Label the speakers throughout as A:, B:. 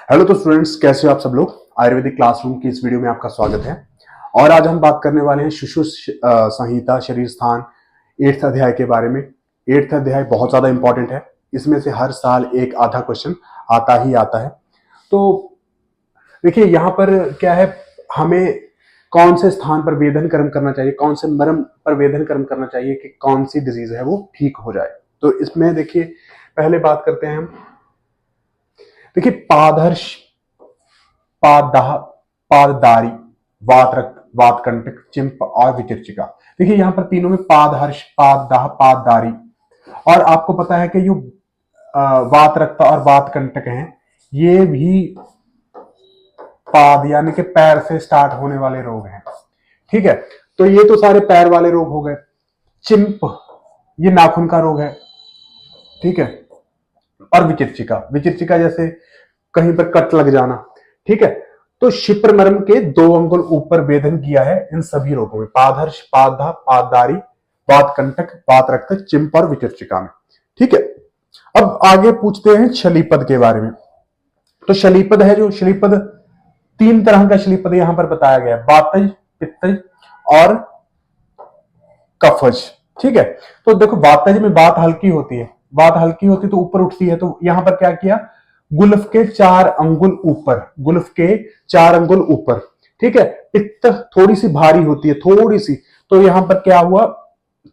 A: Hello तो students, कैसे हो आप सब लोग। आयुर्वेदिक क्लासरूम की इस वीडियो में आपका स्वागत है। और आज हम बात करने वाले हैं शिशु संहिता शरीर स्थान 8th अध्याय के बारे में। 8th अध्याय बहुत ज्यादा इंपॉर्टेंट है। इसमें से हर साल एक आधा क्वेश्चन आता ही आता है। तो देखिए यहाँ पर क्या है, हमें कौन से स्थान पर वेदन कर्म करना चाहिए, कौन से मर्म पर वेदन कर्म करना चाहिए कि कौन सी डिजीज है वो ठीक हो जाए। तो इसमें देखिए पहले बात करते हैं हम। देखिए पादहर्ष, पाददाह, पाददारी, वात रक्त, वात कंटक, चिंप और विचिरचिका। देखिए यहां पर तीनों में पादहर्ष, पाददाह, पाददारी। और आपको पता है कि जो वात रक्त और वात कंटक हैं, ये भी पाद यानी कि पैर से स्टार्ट होने वाले रोग हैं। ठीक है, तो ये तो सारे पैर वाले रोग हो गए। चिंप ये नाखून का रोग है। ठीक है, और विचिरचिका, विचिरचिका जैसे कहीं पर कट लग जाना। ठीक है, तो शिप्र मर्म के 2 अंगुल ऊपर वेदन किया है इन सभी रोगों में, पादहर्ष, पाददा, पाददारी, वात कंटक, वात रक्त, चिंप और विचिरचिका में। ठीक है, अब आगे पूछते हैं शलीपद के बारे में। तो शलीपद है, जो शलीपद 3 तरह का शलीपद यहां पर बताया गया है, वातज, पित्तज और कफज। ठीक है, तो देखो वातज में बात हल्की होती है, बात हल्की होती तो ऊपर उठती है। तो यहां पर क्या किया, गुल्फ के 4 अंगुल ऊपर, गुल्फ के 4 अंगुल ऊपर। ठीक है, पित्त थोड़ी सी भारी होती है, थोड़ी सी। तो यहां पर क्या हुआ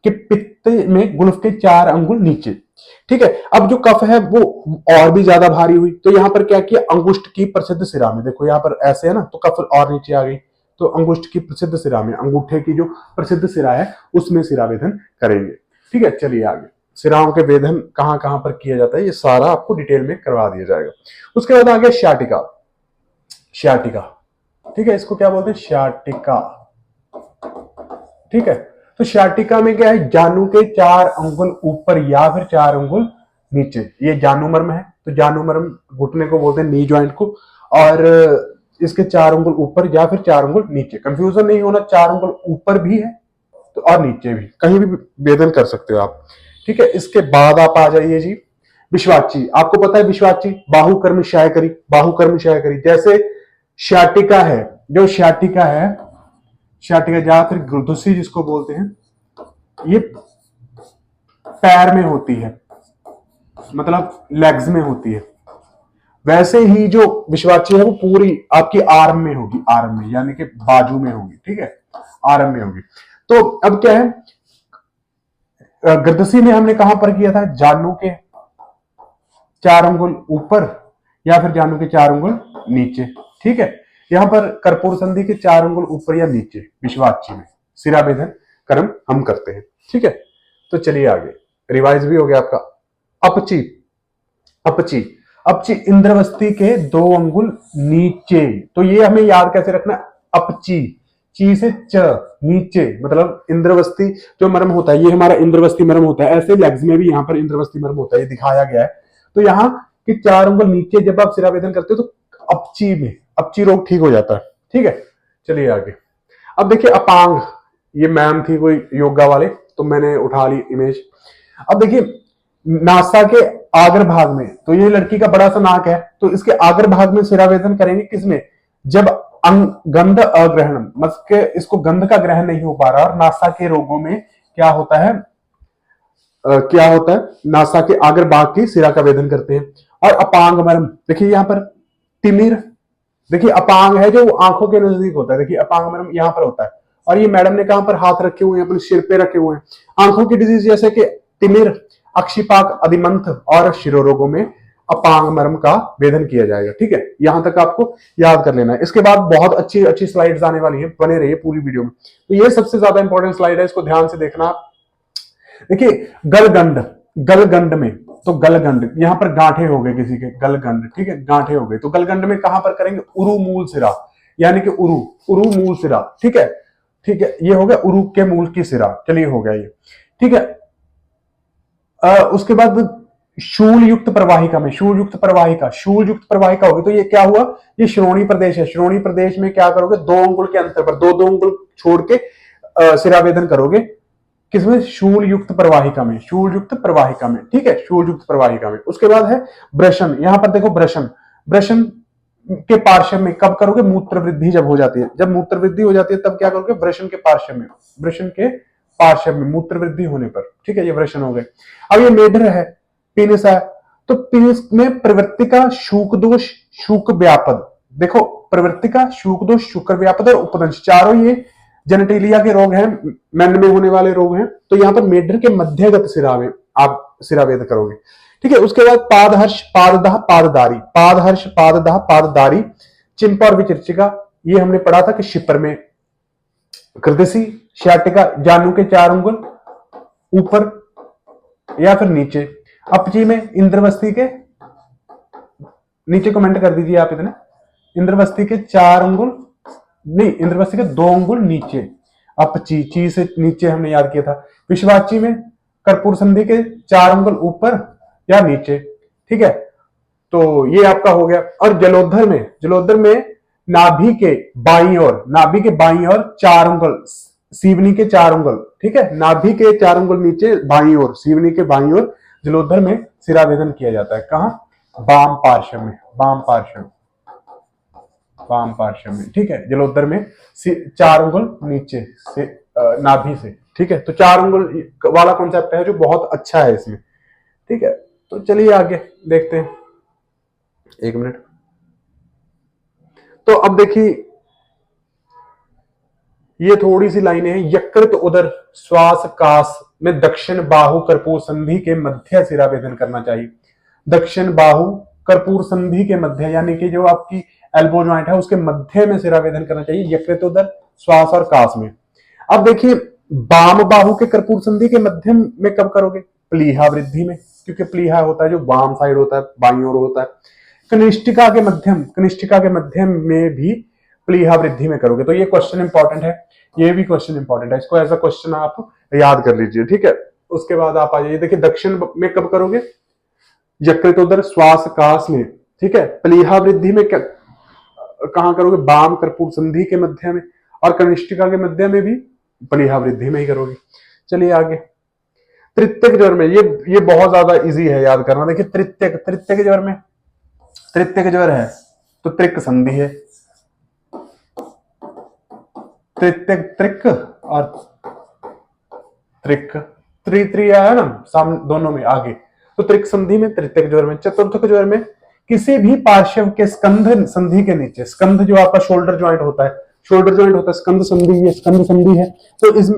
A: कि पित्त में गुल्फ के 4 अंगुल नीचे। ठीक है, अब जो कफ है वो और भी ज्यादा भारी हुई। तो यहां पर क्या किया, अंगुष्ठ की प्रसिद्ध सिरा में, देखो यहां पर ऐसे है ना, तो कफ और नीचे आ गई। तो अंगुष्ठ की प्रसिद्ध सिरा में, अंगूठे की जो प्रसिद्ध सिरा है उसमें सिरा वेदन करेंगे। ठीक है, चलिए आगे। सिराओं के वेदन कहां कहां पर किया जाता है ये सारा आपको डिटेल में करवा दिया जाएगा। उसके बाद आ गया श्याटिका। श्याटिका, ठीक है, इसको क्या बोलते हैं, श्याटिका। ठीक है, तो श्याटिका में क्या है, जानु के 4 अंगुल ऊपर या फिर 4 अंगुल नीचे, ये जानु मर्म है। तो जानु मर्म घुटने को बोलते हैं, नी ज्वाइंट को। और इसके 4 अंगुल ऊपर या फिर 4 अंगुल नीचे, कंफ्यूजन नहीं होना, 4 अंगुल ऊपर भी है तो और नीचे भी, कहीं भी वेदन कर सकते हो आप। ठीक है, इसके बाद आप आ जाइए जी विश्वाची। आपको पता है विश्वाची, बाहु कर्म शायकरी, बाहु कर्म शायकरी। जैसे श्याटिका है, जो श्याटिका है, श्याटिका या फिर गुरदुसी जिसको बोलते हैं, ये पैर में होती है, मतलब लेग्स में होती है। वैसे ही जो विश्वाची है वो पूरी आपकी आर्म में होगी, आर्म में यानी कि बाजू में होगी। ठीक है, आर्म में होगी। तो अब क्या है, गर्दसी में हमने कहां पर किया था, जानु के 4 अंगुल ऊपर या फिर जानु के 4 अंगुल नीचे। ठीक है, यहां पर कर्पूर संधि के 4 अंगुल ऊपर या नीचे विश्वाची में सिरा वेदन कर्म हम करते हैं। ठीक है, तो चलिए आगे, रिवाइज भी हो गया आपका। अपची, अपची, अपची इंद्रवस्ती के 2 अंगुल नीचे। तो ये हमें याद कैसे रखना, अपची, ची से च, नीचे, मतलब इंद्रवस्ती जो मर्म होता है, ये हमारा इंद्रवस्ती मर्म होता है। ऐसे लेग्स में भी यहाँ पर इंद्रवस्ती मर्म होता है, ये दिखाया गया है। तो यहाँ के 4 अंगुल नीचे जब आप सिरावेदन करते हो तो अपची में, अपची रोग ठीक हो जाता है। ठीक है, चलिए आगे। अब देखिए अपांग, ये मैम थी कोई योगा वाले, तो मैंने उठा ली इमेज। अब देखिए नासा के आगर भाग में, तो ये लड़की का बड़ा सा नाक है, तो इसके आगर भाग में सिरावेदन करेंगे किसमें, जब गंध अग्रहण, मतलब इसको गंध का ग्रहण नहीं हो पा रहा। और नासा के रोगों में क्या होता है, क्या होता है, नासा के आगर भाग की सिरा का वेदन करते हैं। और अपांग मर्म, देखिए यहां पर तिमिर, देखिए अपांग है जो आंखों के नजदीक होता है, देखिए अपांग मर्म यहां पर होता है। और ये मैडम ने कहां पर हाथ रखे हुए हैं, अपने सिर पे रखे हुए हैं। आंखों की डिजीज जैसे कि तिमिर, अक्षिपाक, अधिमंथ और शिरोरोगों में अपांग मर्म का वेदन किया जाएगा। ठीक है, यहां तक आपको याद कर लेना है। इसके बाद बहुत अच्छी अच्छी स्लाइड्स आने वाली है, बने रहिए पूरी वीडियो में। तो ये सबसे ज्यादा इंपॉर्टेंट स्लाइड है, इसको ध्यान से देखना। देखिए गलगंड, गलगंड में, तो गलगंड यहां पर गांठे हो गए किसी के, गलगंड। ठीक है, गांठे हो गए, तो गलगंड में कहां पर करेंगे, उरु मूल सिरा, यानी कि उरु, उरु मूल सिरा। ठीक है, ठीक है, ये हो गया उरु के मूल की सिरा। चलिए हो गया ये। ठीक है, उसके बाद शूल युक्त प्रवाहिका में, शूल युक्त प्रवाहिका, शूल युक्त प्रवाहिका होगी तो ये क्या हुआ, ये श्रोणी प्रदेश है। श्रोणी प्रदेश में क्या करोगे, 2 अंगुल के अंतर पर, 2 अंगुल छोड़ के सिरावेदन करोगे, किसमें, शूल युक्त प्रवाहिका में, शूल युक्त प्रवाहिका में। ठीक है, शूल युक्त प्रवाहिका में। उसके बाद है ब्रशन, यहां पर देखो ब्रशन, ब्रशन के पार्श्व में कब करोगे, मूत्र वृद्धि जब हो जाती है, जब मूत्र वृद्धि हो जाती है तब क्या करोगे, वृषण के पार्श्व में, वृषण के पार्श्व में मूत्र वृद्धि होने पर, ठीक है, ये वृषण हो गए। अब ये मेढर है, पीनिस है, तो पीनिस में प्रवृत्ति का शूक दोष, शूक व्यापद, देखो प्रवृत्ति का शूक दोष, शुक्र व्यापद और उपदंश, चारों ये जेनेटिलिया के रोग हैं, मेन में होने वाले रोग हैं। तो यहाँ पर मेढर के मध्यगत सिरा में आप सिरावेद करोगे, ठीक है। उसके बाद पादहर्ष, पाददाह, पाददारी, पादहर्ष, पाददाह, पाददारी, चिंपा और विचिर्चिका, ये हमने पढ़ा था कि शिपर में, कृदसी, श्याटिका, जानु के 4 अंगुल ऊपर या फिर नीचे, अपची में इंद्रवस्ती के नीचे, कमेंट कर दीजिए आप इतने, इंद्रवस्ती के 4 अंगुल नहीं, इंद्रवस्ती के 2 अंगुल नीचे, अपची, ची से नीचे हमने याद किया था। विश्वाची में कर्पूर संधि के 4 अंगुल ऊपर या नीचे, ठीक है, तो ये आपका हो गया। और जलोधर में, जलोधर में नाभि के बाईं ओर, नाभि के बाईं ओर 4 अंगुल, सीवनी के 4 अंगुल, ठीक है, नाभि के 4 अंगुल नीचे बाईं ओर, सीवनी के बाईं ओर जलोधर में सिरावेदन किया जाता है। कहां, वाम पार्श्व में, वाम पार्श्व, वाम पार्श्व में, ठीक है, जलोधर में 4 अंगुल नीचे से नाभि से, ठीक है। तो 4 अंगुल वाला कॉन्सेप्ट है जो बहुत अच्छा है इसमें, ठीक है। तो चलिए आगे देखते हैं, 1 मिनट। तो अब देखिए ये थोड़ी सी लाइनें हैं। यकृत उदर श्वास कास में दक्षिण बाहु कर्पूर संधि के मध्य सिरावेदन करना चाहिए। दक्षिण बाहु कर्पूर संधि के मध्य, यानी कि जो आपकी एल्बो ज्वाइंट है उसके मध्य में सिरावेदन करना चाहिए, यकृत उदर श्वास और कास में। अब देखिए वाम बाहु के कर्पूर संधि के मध्य में कब करोगे, प्लीहा वृद्धि में, क्योंकि प्लीहा होता है जो वाम साइड होता है, बाईं ओर होता है। कनिष्ठिका के मध्यम, कनिष्ठिका के मध्यम में भी प्लीहा वृद्धि में करोगे। तो ये क्वेश्चन इंपॉर्टेंट है, ये भी क्वेश्चन इंपॉर्टेंट है, इसको एज अ क्वेश्चन आप याद कर लीजिए, ठीक है। उसके बाद आप आ जाइए, देखिए दक्षिण में कब करोगे, यकृतोदर श्वास कास में, ठीक है। प्लीहा वृद्धि में कहां करोगे, वाम कर्पूर संधि के मध्य में, और कनिष्ठिका के मध्य में भी प्लीहा वृद्धि में ही करोगे। चलिए आगे, तृतीयक ज्वर में, ये बहुत ज्यादा इजी है याद करना। देखिए तृतीयक, तृतीयक ज्वर में, तृतीयक ज्वर है तो त्रिक संधि है, तृतीयक, त्रिक और त्रिक, त्रि है ना सामने दोनों में आगे, तो त्रिक संधि में, तृतीयक ज्वर में। चतुर्थक ज्वर में किसी भी पार्श्व के स्कंध संधि के नीचे, स्कंध जो आपका शोल्डर ज्वाइंट होता है, शोल्डर ज्वाइंट होता है, स्कंध संधि, ये स्कंध संधि है। तो इस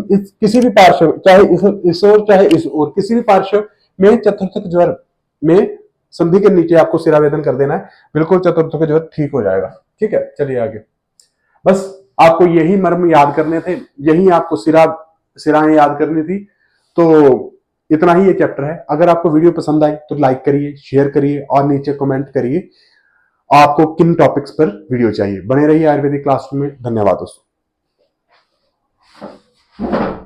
A: किसी भी पार्श्व, चाहे इस ओर चाहे इस ओर, किसी भी पार्श्व में चतुर्थक ज्वर में संधि के नीचे आपको सिरावेदन कर देना है, बिल्कुल चतुर्थक ज्वर ठीक हो जाएगा, ठीक है। चलिए आगे, बस आपको यही मर्म याद करने थे, यही आपको सिराएं याद करनी थी। तो इतना ही ये चैप्टर है। अगर आपको वीडियो पसंद आई तो लाइक करिए, शेयर करिए और नीचे कमेंट करिए आपको किन टॉपिक्स पर वीडियो चाहिए। बने रहिए आयुर्वेदिक क्लासरूम में। धन्यवाद दोस्तों।